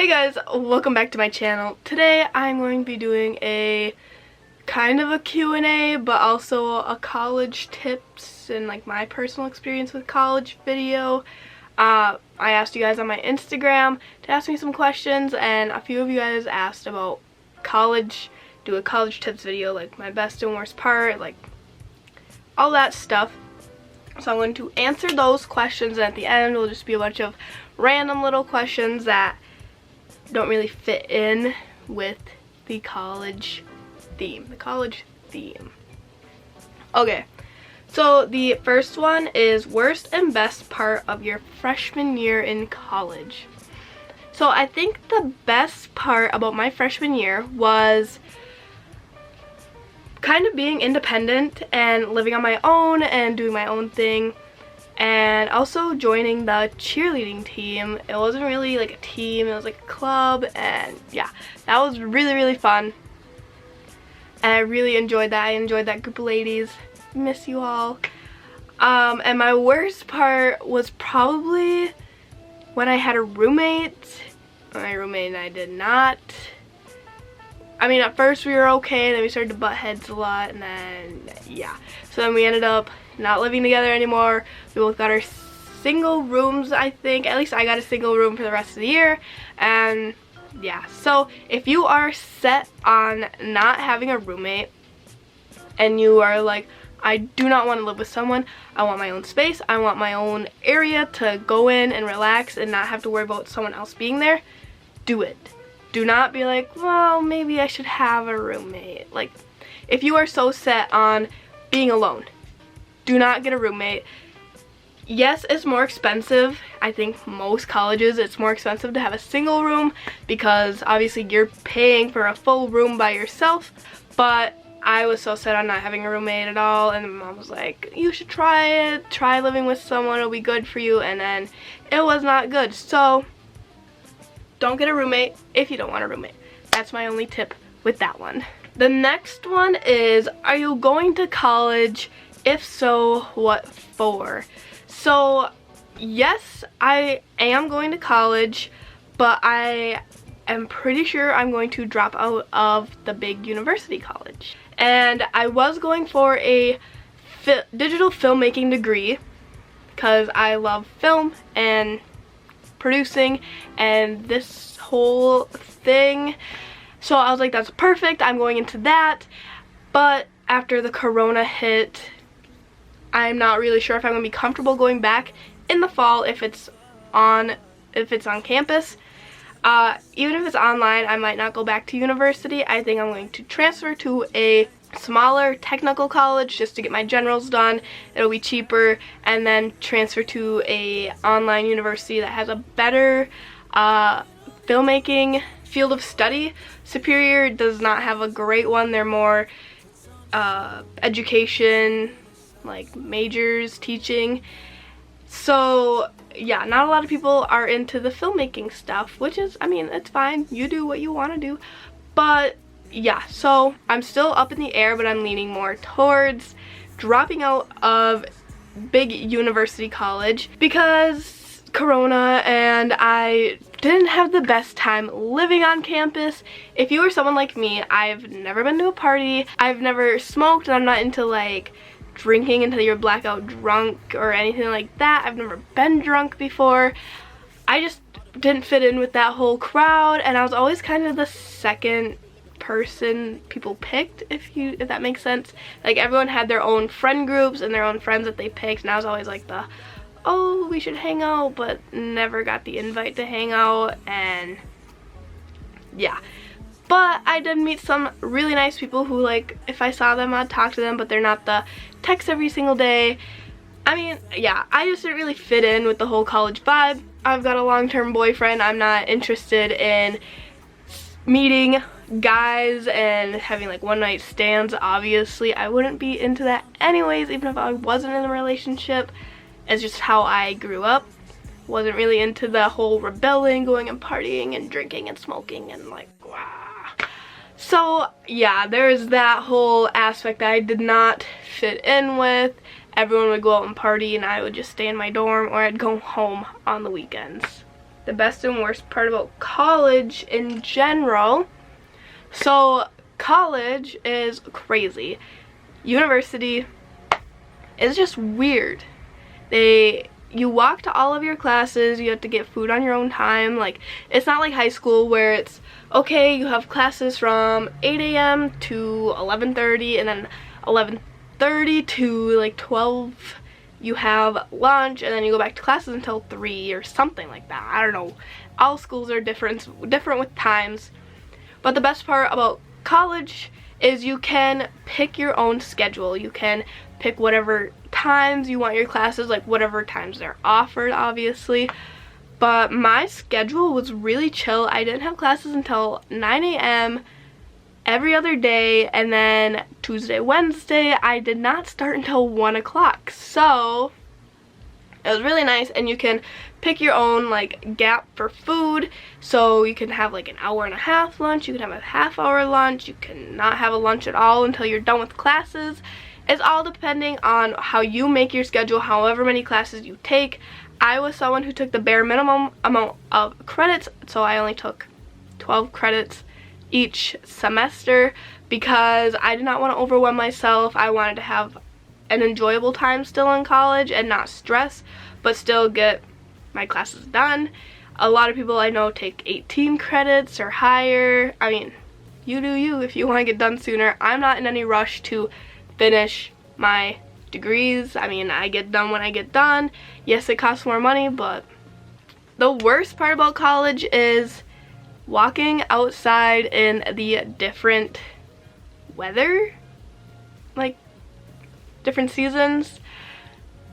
guys, welcome back to my channel. Today I'm going to be doing a kind of a Q&A, but also a college tips and like my personal experience with college video. I asked you guys on my Instagram to ask me some questions, and a few of you guys asked about college, do a college tips video, like my best and worst part, like all that stuff. So I'm going to answer those questions, and at the end will just be a bunch of random little questions that don't really fit in with the college theme. Okay, so the first one is worst and best part of your freshman year in college. So I think the best part about my freshman year was kind of being independent and living on my own and doing my own thing, and also joining the cheerleading team. It wasn't really like a team, it was like a club, and yeah, that was really fun, and I really enjoyed that. I enjoyed that group of ladies. Miss you all. And my worst part was probably when I had a roommate. My roommate and I did not. I mean, at first we were okay, then we started to butt heads a lot, and then, yeah. So then we ended up not living together anymore. We both got our single rooms, I think. At least I got a single room for the rest of the year, and yeah. So if you are set on not having a roommate, and you are like, I do not want to live with someone, I want my own space, I want my own area to go in and relax and not have to worry about someone else being there, do it. Do not be like, well, maybe I should have a roommate. Like, if you are so set on being alone, do not get a roommate. Yes, it's more expensive. I think most colleges, it's more expensive to have a single room because obviously you're paying for a full room by yourself. But I was so set on not having a roommate at all, and my mom was like, you should try it. Try living with someone, it'll be good for you. And then it was not good. So don't get a roommate if you don't want a roommate. That's my only tip with that one. The next one is, are you going to college? If so, what for? So yes, I am going to college, but I am pretty sure I'm going to drop out of the big university college. And I was going for a digital filmmaking degree because I love film and producing and this whole thing. So I was like, that's perfect, I'm going into that. But after the corona hit, I'm not really sure if I'm going to be comfortable going back in the fall if it's on campus. Even if it's online, I might not go back to university. I think I'm going to transfer to a smaller technical college just to get my generals done. It'll be cheaper, and then transfer to a online university that has a better filmmaking field of study. Superior does not have a great one. They're more education, like majors, teaching. So yeah, not a lot of people are into the filmmaking stuff, which is, I mean, it's fine. You do what you want to do. But yeah, so I'm still up in the air, but I'm leaning more towards dropping out of big university college because corona, and I didn't have the best time living on campus. If you are someone like me, I've never been to a party, I've never smoked, and I'm not into like drinking until you're blackout drunk or anything like that. I've never been drunk before. I just didn't fit in with that whole crowd, and I was always kind of the second person people picked, if that makes sense. Like, everyone had their own friend groups and their own friends that they picked, and I was always like the, oh, we should hang out, but never got the invite to hang out. And yeah, but I did meet some really nice people who, like, if I saw them, I'd talk to them, but they're not the text every single day. I mean, yeah, I just didn't really fit in with the whole college vibe. I've got a long-term boyfriend. I'm not interested in meeting guys and having like one-night stands. Obviously, I wouldn't be into that anyways, even if I wasn't in a relationship. It's just how I grew up. Wasn't really into the whole rebelling, going and partying and drinking and smoking and like, wow. So yeah, there's that whole aspect that I did not fit in with. Everyone would go out and party, and I would just stay in my dorm, or I'd go home on the weekends. the best and worst part about college in general. So college is crazy. University is just weird. You walk to all of your classes, you have to get food on your own time. Like, it's not like high school where it's, okay, you have classes from 8 a.m. to 11:30, and then 11:30 to like 12 you have lunch, and then you go back to classes until 3 or something like that. I don't know. All schools are different with times. But the best part about college is you can pick your own schedule. You can pick whatever times you want your classes, like whatever times they're offered, obviously. But my schedule was really chill. I didn't have classes until 9 a.m. every other day, and then Tuesday, Wednesday, I did not start until 1 o'clock. So it was really nice, and you can pick your own like gap for food. So you can have like an hour and a half lunch, you can have a half-hour lunch, you can not have a lunch at all until you're done with classes. It's all depending on how you make your schedule, however many classes you take. I was someone who took the bare minimum amount of credits, so I only took 12 credits each semester because I did not want to overwhelm myself. I wanted to have an enjoyable time still in college and not stress, but still get my classes done. A lot of people I know take 18 credits or higher. I mean, you do you if you want to get done sooner. I'm not in any rush to finish my degrees. I mean, I get done when I get done. Yes, it costs more money, but the worst part about college is walking outside in the different weather, like different seasons.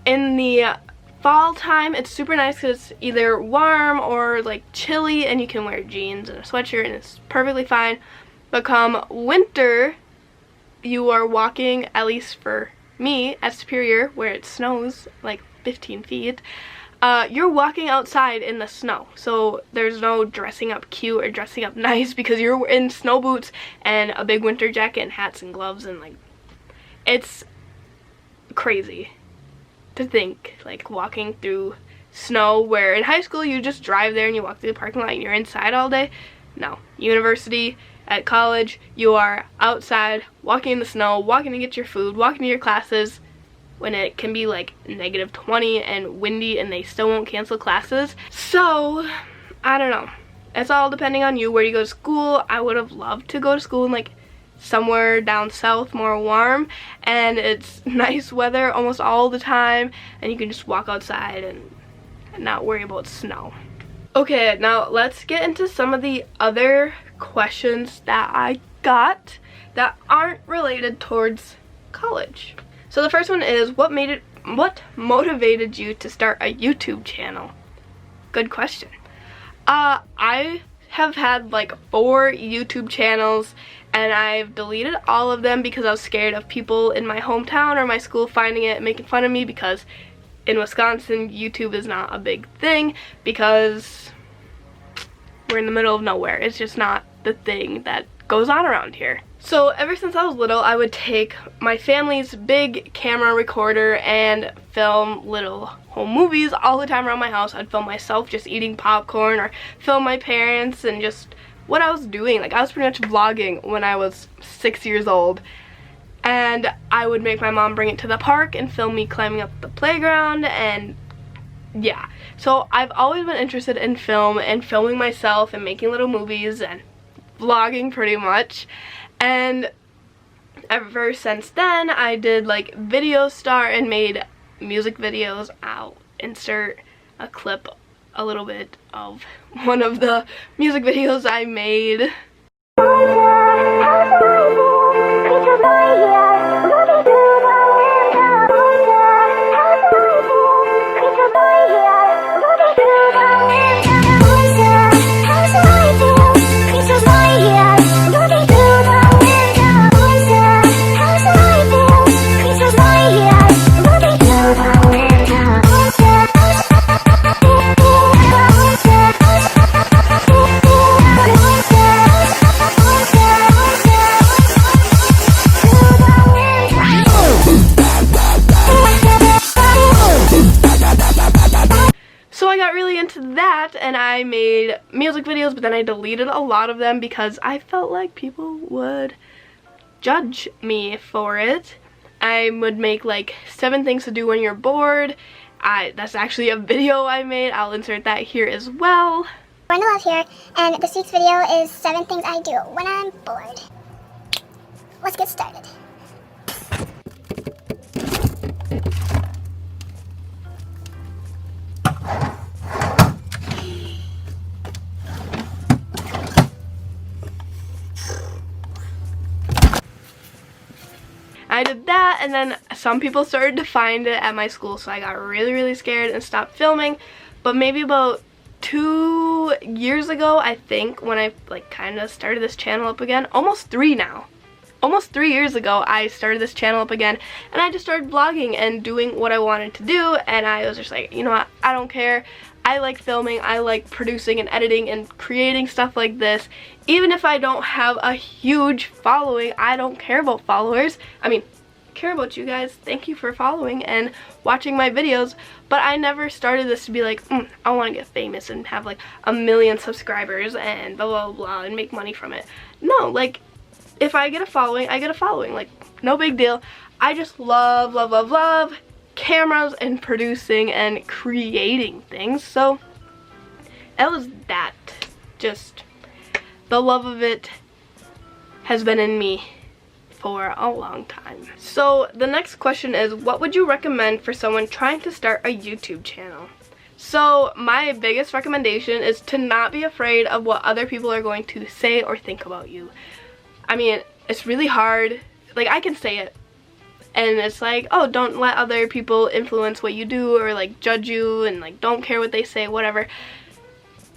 In the fall time, it's super nice because it's either warm or like chilly, and you can wear jeans and a sweatshirt and it's perfectly fine. But come winter, you are walking, at least for me at Superior where it snows like 15 feet, you're walking outside in the snow. So there's no dressing up cute or dressing up nice because you're in snow boots and a big winter jacket and hats and gloves, and like, it's crazy to think like walking through snow, where in high school you just drive there and you walk through the parking lot and you're inside all day. No, university, at college, you are outside, walking in the snow, walking to get your food, walking to your classes, when it can be like -20 and windy and they still won't cancel classes. So, I don't know. It's all depending on you, where you go to school. I would have loved to go to school in like somewhere down south, more warm, and it's nice weather almost all the time, and you can just walk outside and not worry about snow. Okay, now let's get into some of the other questions that I got that aren't related towards college. So the first one is, what motivated you to start a YouTube channel? Good question. I have had like 4 YouTube channels, and I've deleted all of them because I was scared of people in my hometown or my school finding it and making fun of me, because in Wisconsin, YouTube is not a big thing because we're in the middle of nowhere. It's just not the thing that goes on around here. So ever since I was little, I would take my family's big camera recorder and film little home movies all the time around my house. I'd film myself just eating popcorn, or film my parents and just what I was doing. Like, I was pretty much vlogging when I was 6 years old. And I would make my mom bring it to the park and film me climbing up the playground, and yeah. So I've always been interested in film and filming myself and making little movies and vlogging pretty much. And ever since then, I did like Video Star and made music videos. I'll insert a clip, a little bit of one of the music videos I made. made music videos, but then I deleted a lot of them because I felt like people would judge me for it. I would make like 7 things to do when you're bored. That's actually a video I made. I'll insert that here as well. Brenda Love here, and this week's video is 7 things I do when I'm bored. Let's get started. I did that, and then some people started to find it at my school, so I got really scared and stopped filming. But maybe about 2 years ago, I think, when I like kind of started this channel up again, almost 3 now. Almost 3 years ago, I started this channel up again, and I just started vlogging and doing what I wanted to do, and I was just like, you know what, I don't care. I like filming, I like producing and editing and creating stuff like this. Even if I don't have a huge following, I don't care about followers. I mean, I care about you guys. Thank you for following and watching my videos, but I never started this to be like, I want to get famous and have like 1 million subscribers and blah blah blah and make money from it. No, like, if I get a following, I get a following. Like, no big deal. I just love cameras and producing and creating things. So that was that. Just the love of it has been in me for a long time. So the next question is, what would you recommend for someone trying to start a YouTube channel? So my biggest recommendation is to not be afraid of what other people are going to say or think about you. I mean, it's really hard. Like, I can say it, and it's like, oh, don't let other people influence what you do or like judge you, and like don't care what they say, whatever.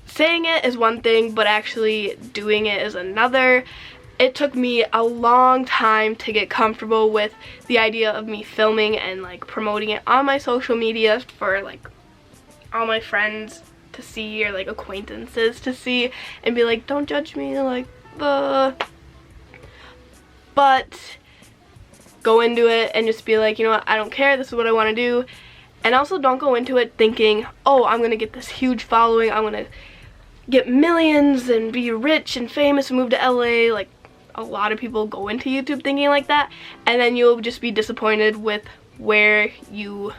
Saying it is one thing, but actually doing it is another. It took me a long time to get comfortable with the idea of me filming and like promoting it on my social media for like all my friends to see or like acquaintances to see and be like, don't judge me, like, but go into it and just be like, you know what, I don't care, this is what I want to do. And also don't go into it thinking, oh, I'm gonna get this huge following, I'm gonna get millions and be rich and famous and move to LA. Like, a lot of people go into YouTube thinking like that, and then you'll just be disappointed with where you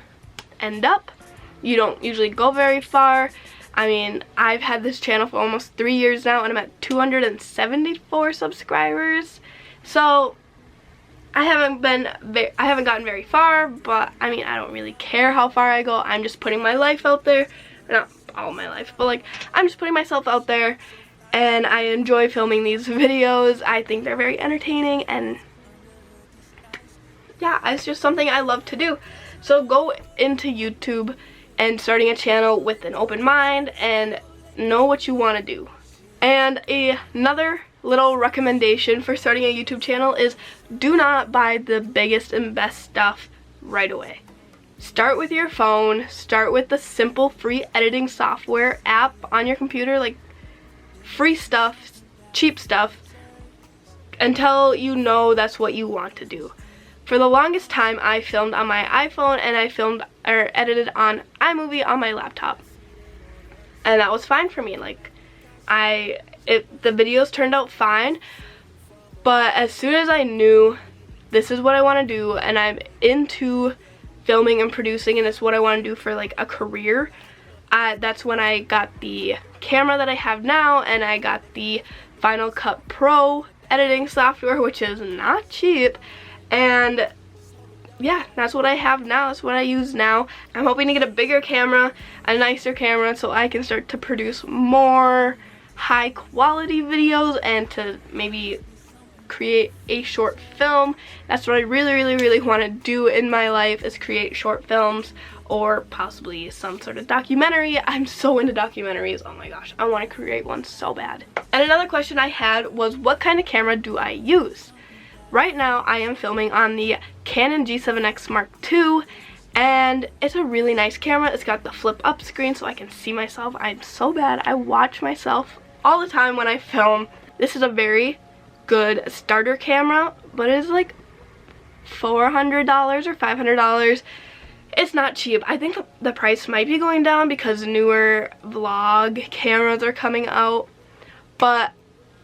end up. You don't usually go very far. I mean, I've had this channel for almost 3 years now, and I'm at 274 subscribers. So I haven't gotten very far, but I mean, I don't really care how far I go. I'm just putting my life out there. Not all my life, but like, I'm just putting myself out there, and I enjoy filming these videos. I think they're very entertaining, and yeah, it's just something I love to do. So go into YouTube and starting a channel with an open mind and know what you want to do. And another little recommendation for starting a YouTube channel is, do not buy the biggest and best stuff right away. Start with your phone, start with the simple free editing software app on your computer, like free stuff, cheap stuff, until you know that's what you want to do. For the longest time, I filmed on my iPhone, and I filmed or edited on iMovie on my laptop, and that was fine for me. Like, the videos turned out fine, but as soon as I knew this is what I want to do, and I'm into filming and producing, and it's what I want to do for like a career, that's when I got the camera that I have now, and I got the Final Cut Pro editing software, which is not cheap. And yeah, that's what I have now. That's what I use now. I'm hoping to get a bigger camera, a nicer camera, so I can start to produce more high quality videos and to maybe create a short film. That's what I really want to do in my life, is create short films or possibly some sort of documentary. I'm so into documentaries. Oh my gosh, I want to create one so bad. And another question I had was, what kind of camera do I use? Right now I am filming on the Canon G7X Mark II, and it's a really nice camera. It's got the flip up screen so I can see myself. I'm so bad. I watch myself all the time when I film. This is a very good starter camera, but it's like $400 or $500. It's not cheap. I think the price might be going down because newer vlog cameras are coming out. But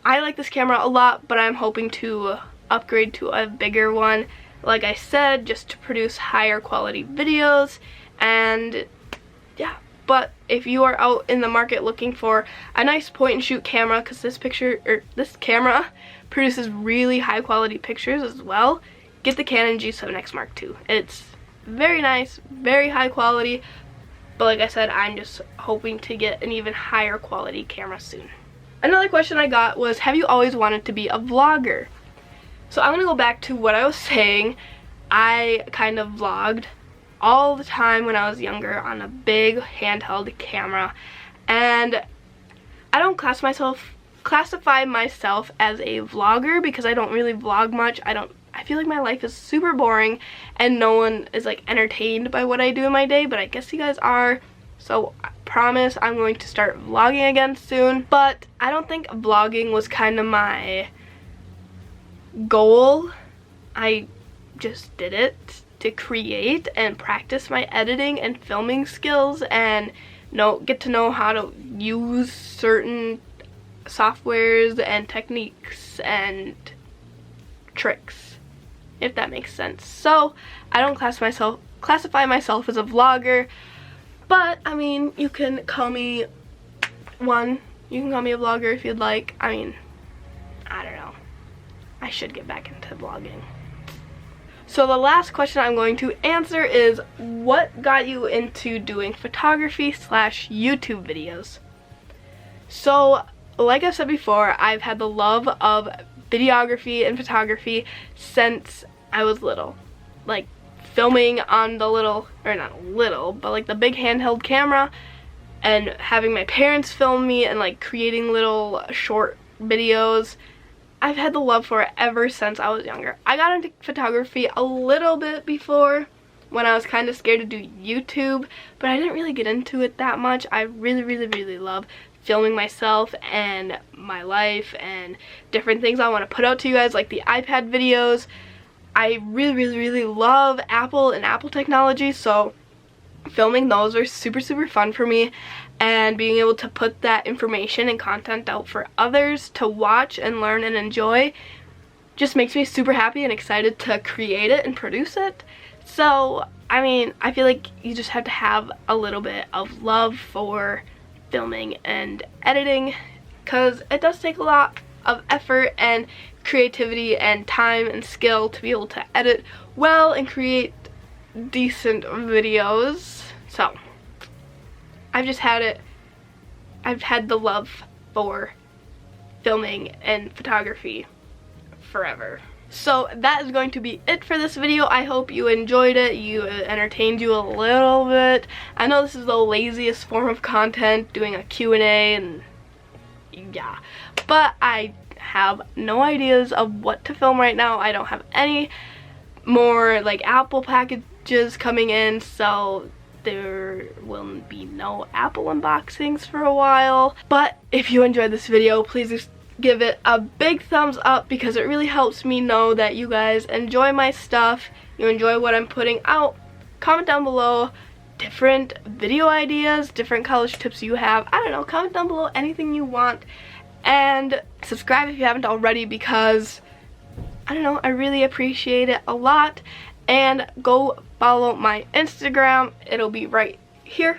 I like this camera a lot, but I'm hoping to upgrade to a bigger one, like I said, just to produce higher quality videos. And yeah, but if you are out in the market looking for a nice point and shoot camera, because this camera produces really high quality pictures as well, get the Canon G7X Mark II. It's very nice, very high quality, but like I said, I'm just hoping to get an even higher quality camera soon. Another question I got was, have you always wanted to be a vlogger? So I'm gonna go back to what I was saying. I kind of vlogged all the time when I was younger on a big handheld camera, and I don't classify myself as a vlogger because I don't really vlog much. I feel like my life is super boring and no one is like entertained by what I do in my day, but I guess you guys are. So I promise I'm going to start vlogging again soon. But I don't think vlogging was kind of my goal. I just did it to create and practice my editing and filming skills and get to know how to use certain softwares and techniques and tricks, if that makes sense. So I don't classify myself as a vlogger, but I mean, you can call me a vlogger if you'd like. I mean, I don't know, I should get back into vlogging. So the last question I'm going to answer is, what got you into doing photography / YouTube videos? So like I said before, I've had the love of videography and photography since I was little. Like filming on the like the big handheld camera, and having my parents film me and like creating little short videos. I've had the love for it ever since I was younger. I got into photography a little bit before when I was kind of scared to do YouTube, but I didn't really get into it that much. I really love filming myself and my life and different things I want to put out to you guys, like the iPad videos. I really love Apple and Apple technology, so filming those are super fun for me, and being able to put that information and content out for others to watch and learn and enjoy just makes me super happy and excited to create it and produce it. So I mean, I feel like you just have to have a little bit of love for filming and editing, because it does take a lot of effort and creativity and time and skill to be able to edit well and create decent videos. So I've had the love for filming and photography forever. So that is going to be it for this video. I hope you enjoyed it, entertained you a little bit. I know this is the laziest form of content, doing a Q&A and yeah, but I have no ideas of what to film right now. I don't have any more like Apple packages coming in, so there will be no Apple unboxings for a while. But if you enjoyed this video, please just give it a big thumbs up, because it really helps me know that you guys enjoy my stuff, you enjoy what I'm putting out. Comment down below different video ideas, different college tips you have. I don't know, comment down below anything you want, and subscribe if you haven't already, because I don't know, I really appreciate it a lot. And go follow my Instagram, it'll be right here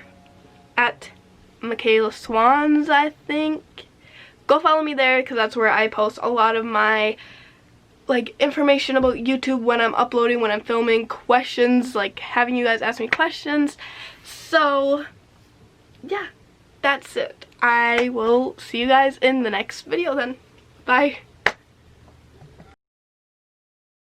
at Michaela Swans, I think. Go follow me there, because that's where I post a lot of my like information about YouTube when I'm uploading, when I'm filming, questions, like having you guys ask me questions. So yeah, that's it. I will see you guys in the next video then. Bye.